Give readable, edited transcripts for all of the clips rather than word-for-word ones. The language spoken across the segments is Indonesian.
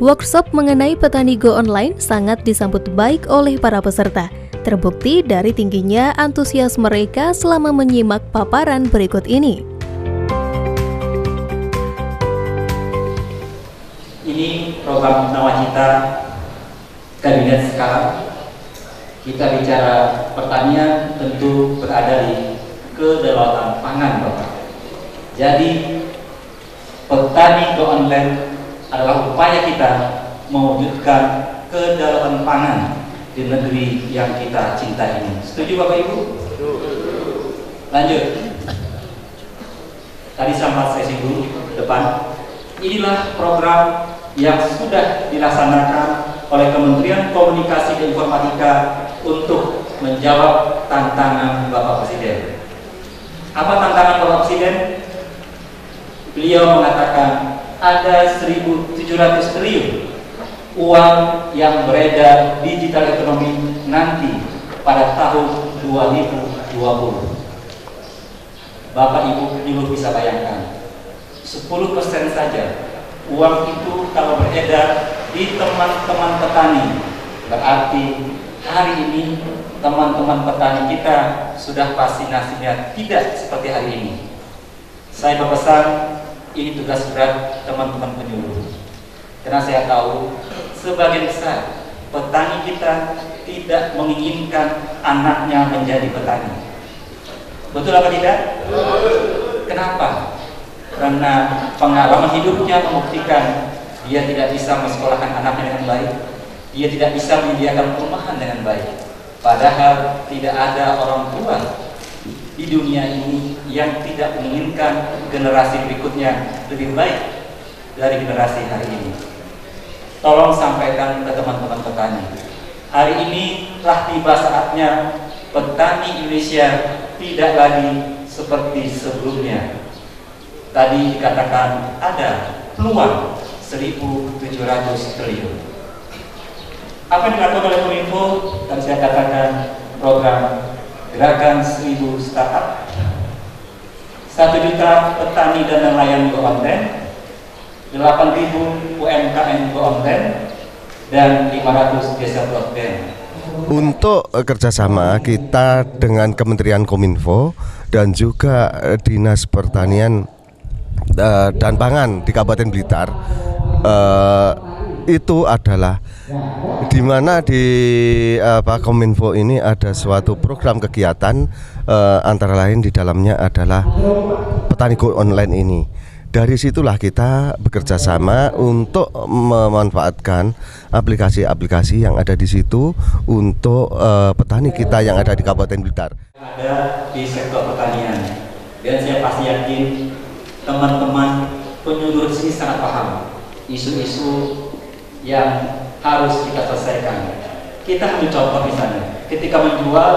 Workshop mengenai petani go online sangat disambut baik oleh para peserta. Terbukti dari tingginya antusias mereka selama menyimak paparan berikut ini. Ini program Nawacita Kabinet sekarang. Kita bicara pertanian tentu berada di kedaulatan pangan, Bapak. Jadi petani go online adalah upaya kita mewujudkan kedaulatan pangan di negeri yang kita cintai ini. Setuju Bapak Ibu? Lanjut. Tadi sempat saya singgung depan. Inilah program yang sudah dilaksanakan oleh Kementerian Komunikasi dan Informatika untuk menjawab tantangan Bapak Presiden. Apa tantangan Bapak Presiden? Beliau mengatakan ada 1.700 triliun uang yang beredar digital ekonomi nanti pada tahun 2020. Bapak Ibu penyuluh bisa bayangkan, 10% saja uang itu kalau beredar di teman-teman petani, berarti hari ini teman-teman petani kita sudah pasti nasibnya tidak seperti hari ini. Saya berpesan, ini tugas berat teman-teman penyuluh, karena saya tahu sebagian besar petani kita tidak menginginkan anaknya menjadi petani. Betul apa tidak? Kenapa? Karena pengalaman hidupnya membuktikan dia tidak bisa mensekolahkan anaknya dengan baik, dia tidak bisa menyediakan perumahan dengan baik. Padahal tidak ada orang tua di dunia ini yang tidak menginginkan generasi berikutnya lebih baik dari generasi hari ini. Tolong sampaikan ke teman-teman petani, hari ini telah tiba saatnya petani Indonesia tidak lagi seperti sebelumnya. Tadi dikatakan ada peluang 1.700 triliun. Apa yang dilakukan oleh Kominfo? Dan saya katakan program Gerakan 1.000 Startup, 1 juta petani dan nelayan go online, 8.000 UMKM go online, dan 500 desa broadband. Untuk kerjasama kita dengan Kementerian Kominfo dan juga Dinas Pertanian dan Pangan di Kabupaten Blitar, itu adalah di mana di Kominfo ini ada suatu program kegiatan, antara lain di dalamnya adalah petani go online ini. Dari situlah kita bekerja sama untuk memanfaatkan aplikasi-aplikasi yang ada di situ untuk petani kita yang ada di Kabupaten Blitar. Ada di sektor pertanian, dan saya pasti yakin teman-teman penyuluh sini sangat paham isu-isu yang harus kita selesaikan. Kita ambil contoh misalnya, ketika menjual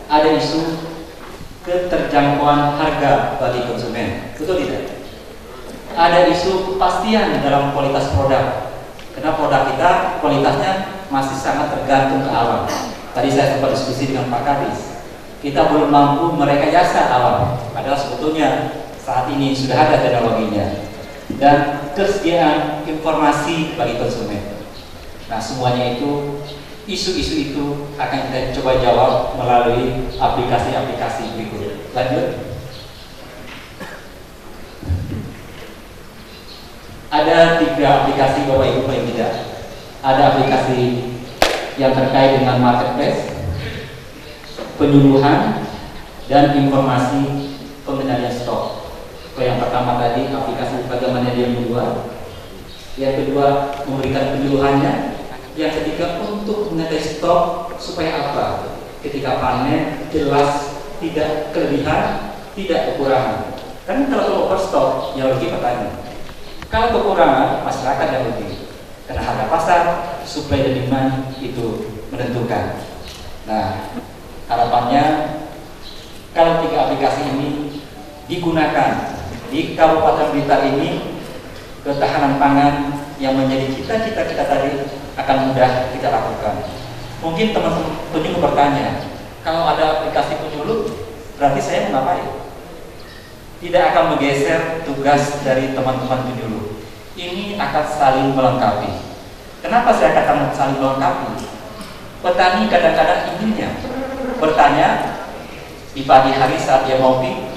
ada isu keterjangkauan harga bagi konsumen, betul tidak? Ada isu kepastian dalam kualitas produk, karena produk kita kualitasnya masih sangat tergantung ke alam. Tadi saya sempat diskusi dengan Pak Kadis, kita belum mampu merekayasa alam, padahal sebetulnya saat ini sudah ada teknologinya, dan kesediaan informasi bagi konsumen. Nah, semuanya itu, isu-isu itu akan kita coba jawab melalui aplikasi-aplikasi berikut. Lanjut. Ada 3 aplikasi Bapak Ibu paling tidak. Ada aplikasi yang terkait dengan marketplace, penyuluhan, dan informasi pengendalian stok. Yang pertama tadi aplikasi bagaimana dia menjual, yang kedua memberikan penyuluhannya, yang ketiga untuk mengenai stok supaya apa? Ketika panen jelas tidak kelebihan, tidak kekurangan. Kan kalau overstok yang rugi petani. Kalau kekurangan, masyarakat yang rugi. Karena harga pasar, supply dan demand itu menentukan. Nah, harapannya kalau 3 aplikasi ini digunakan di Kabupaten Blitar ini, ketahanan pangan yang menjadi cita-cita kita tadi akan mudah kita lakukan. Mungkin teman-teman penyuluh bertanya, kalau ada aplikasi penyuluh, berarti saya mau ngapain? Tidak akan menggeser tugas dari teman-teman penyuluh. Ini akan saling melengkapi. Kenapa saya katakan saling melengkapi? Petani kadang-kadang inginnya bertanya di pagi hari saat dia ngopi,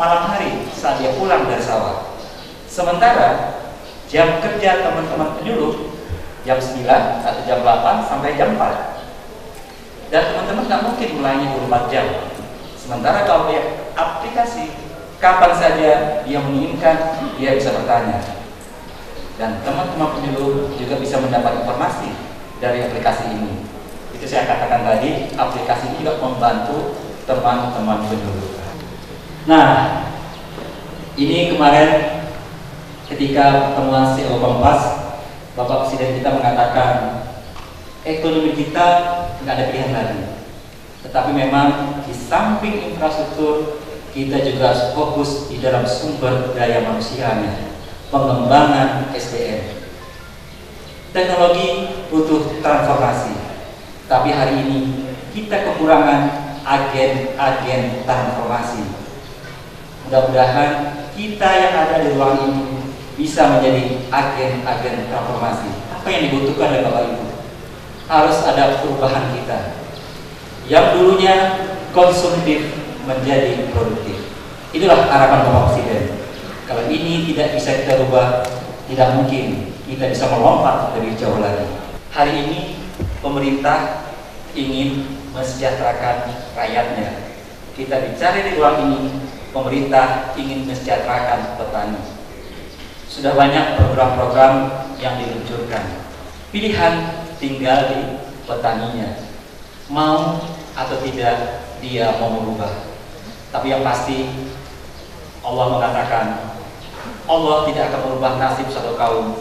malam hari saat dia pulang dari sawah. Sementara jam kerja teman-teman penyuluh jam 9 atau jam 8 sampai jam 4. Dan teman-teman nggak mungkin melayani 24 jam. Sementara kalau dia aplikasi, kapan saja dia menginginkan, dia bisa bertanya. Dan teman-teman penyuluh juga bisa mendapat informasi dari aplikasi ini. Itu saya katakan tadi, aplikasi ini juga membantu teman-teman penyuluh. Nah, ini kemarin ketika pertemuan CEO Kompas, Bapak Presiden kita mengatakan ekonomi kita nggak ada pilihan lagi. Tetapi memang di samping infrastruktur, kita juga harus fokus di dalam sumber daya manusianya, pengembangan SDM. Teknologi butuh transformasi, tapi hari ini kita kekurangan agen-agen transformasi. Mudah-mudahan kita yang ada di ruang ini bisa menjadi agen-agen transformasi. Apa yang dibutuhkan oleh Bapak Ibu? Harus ada perubahan kita. Yang dulunya konsumtif menjadi produktif. Inilah harapan Bapak Presiden. Kalau ini tidak bisa kita rubah, tidak mungkin kita bisa melompat lebih jauh lagi. Hari ini pemerintah ingin mensejahterakan rakyatnya. Kita bicara di ruang ini, pemerintah ingin mensejahterakan petani. Sudah banyak program-program yang diluncurkan. Pilihan tinggal di petaninya. Mau atau tidak dia mau merubah. Tapi yang pasti Allah mengatakan Allah tidak akan merubah nasib satu kaum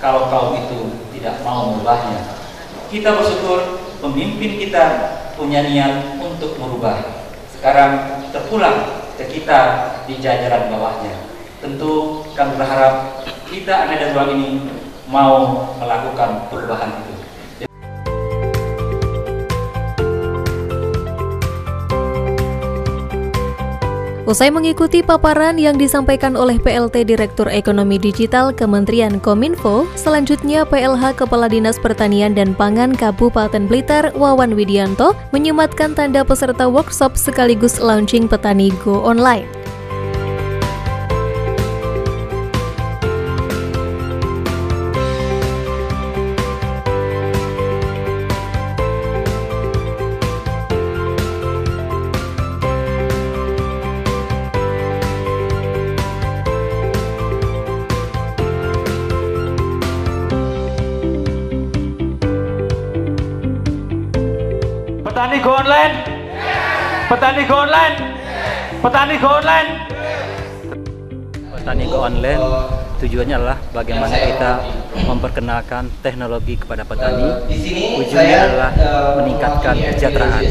kalau kaum itu tidak mau merubahnya. Kita bersyukur pemimpin kita punya niat untuk merubah. Sekarang terpulang ke kita di jajaran bawahnya. Tentu kami berharap kita ada di ruang ini mau melakukan perubahan itu. Usai mengikuti paparan yang disampaikan oleh PLT Direktur Ekonomi Digital Kementerian Kominfo, selanjutnya PLH Kepala Dinas Pertanian dan Pangan Kabupaten Blitar, Wawan Widianto, menyematkan tanda peserta workshop sekaligus launching Petani Go Online. Petani Go Online, Petani Go Online, Petani Go Online. Petani Go Online tujuannya adalah bagaimana kita memperkenalkan teknologi kepada petani. Ujungnya adalah meningkatkan kesejahteraan.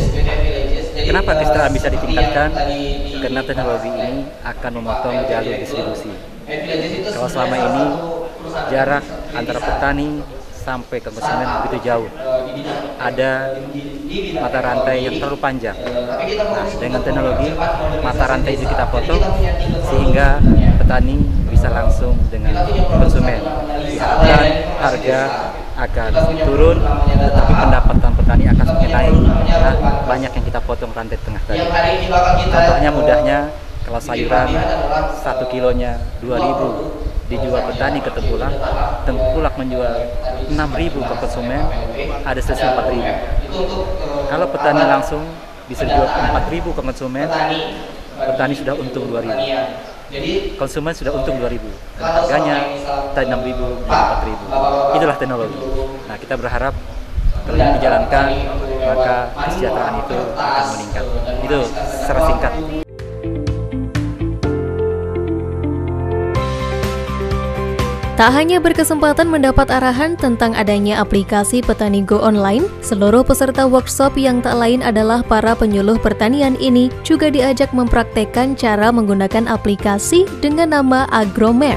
Kenapa kesejahteraan bisa ditingkatkan? Karena teknologi ini akan memotong jalur distribusi. Kalau selama ini jarak antara petani sampai ke konsumen begitu jauh, ada mata rantai yang terlalu panjang. Nah, dengan teknologi mata rantai itu kita potong sehingga petani bisa langsung dengan konsumen. Diharapkan harga akan turun, tetapi pendapatan petani akan semakin naik karena banyak yang kita potong rantai tengah tadi. Contohnya mudahnya, kalau sayuran 1 kilonya 2.000 dijual petani ke Tengkulak menjual 6.000 ke konsumen, ada selisih 4.000. Kalau petani langsung bisa jual 4.000 ke konsumen, petani sudah untung 2.000. Konsumen sudah untung 2.000. Dan harganya tadi 6.000 menjadi 4.000. Itulah teknologi. Nah, kita berharap kalau ini dijalankan, maka kesejahteraan itu akan meningkat. Itu secara singkat. Tak hanya berkesempatan mendapat arahan tentang adanya aplikasi Petani Go Online, seluruh peserta workshop yang tak lain adalah para penyuluh pertanian ini juga diajak mempraktekkan cara menggunakan aplikasi dengan nama Agromap.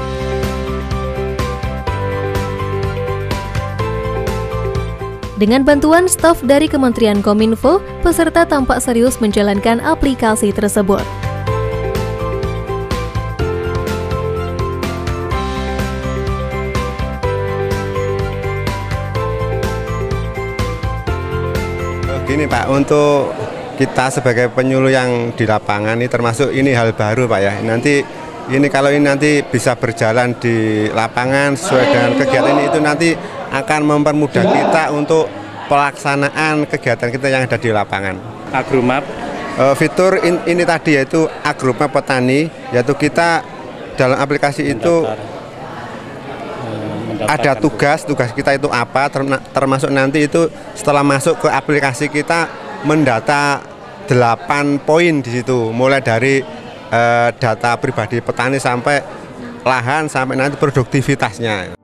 Dengan bantuan staf dari Kementerian Kominfo, peserta tampak serius menjalankan aplikasi tersebut. Gini Pak, untuk kita sebagai penyuluh yang di lapangan ini termasuk ini hal baru Pak ya. Nanti ini kalau ini nanti bisa berjalan di lapangan sesuai dengan kegiatan ini, itu nanti akan mempermudah kita untuk pelaksanaan kegiatan kita yang ada di lapangan. Agromap. Fitur ini tadi yaitu Agromap Petani, yaitu kita dalam aplikasi itu ada tugas kita itu apa, termasuk nanti itu setelah masuk ke aplikasi kita mendata 8 poin di situ, mulai dari data pribadi petani sampai lahan sampai nanti produktivitasnya.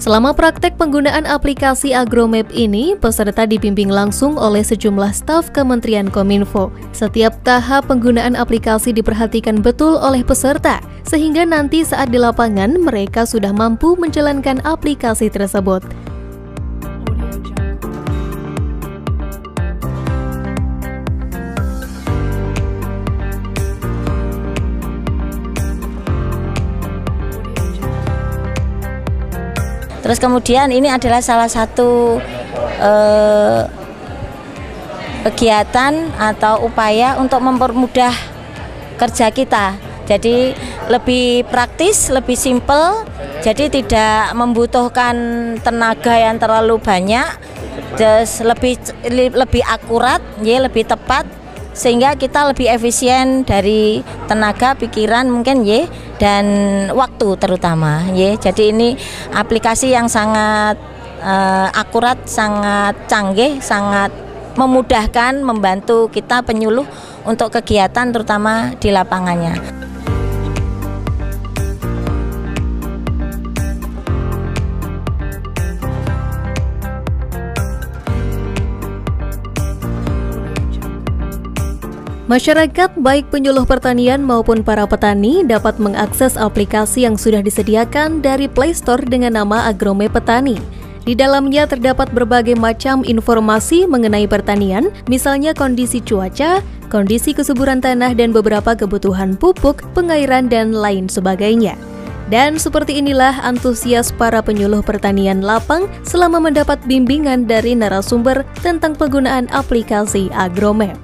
Selama praktek penggunaan aplikasi Agromap ini, peserta dibimbing langsung oleh sejumlah staf Kementerian Kominfo. Setiap tahap penggunaan aplikasi diperhatikan betul oleh peserta, sehingga nanti saat di lapangan mereka sudah mampu menjalankan aplikasi tersebut. Terus kemudian ini adalah salah satu kegiatan atau upaya untuk mempermudah kerja kita. Jadi lebih praktis, lebih simpel, jadi tidak membutuhkan tenaga yang terlalu banyak, terus lebih akurat, ya, lebih tepat, sehingga kita lebih efisien dari tenaga, pikiran mungkin, ya, dan waktu terutama, ya. Jadi ini aplikasi yang sangat akurat, sangat canggih, sangat memudahkan, membantu kita penyuluh untuk kegiatan terutama di lapangannya. Masyarakat baik penyuluh pertanian maupun para petani dapat mengakses aplikasi yang sudah disediakan dari Play Store dengan nama Agromap Petani. Di dalamnya terdapat berbagai macam informasi mengenai pertanian, misalnya kondisi cuaca, kondisi kesuburan tanah dan beberapa kebutuhan pupuk, pengairan dan lain sebagainya. Dan seperti inilah antusias para penyuluh pertanian lapang selama mendapat bimbingan dari narasumber tentang penggunaan aplikasi Agromap.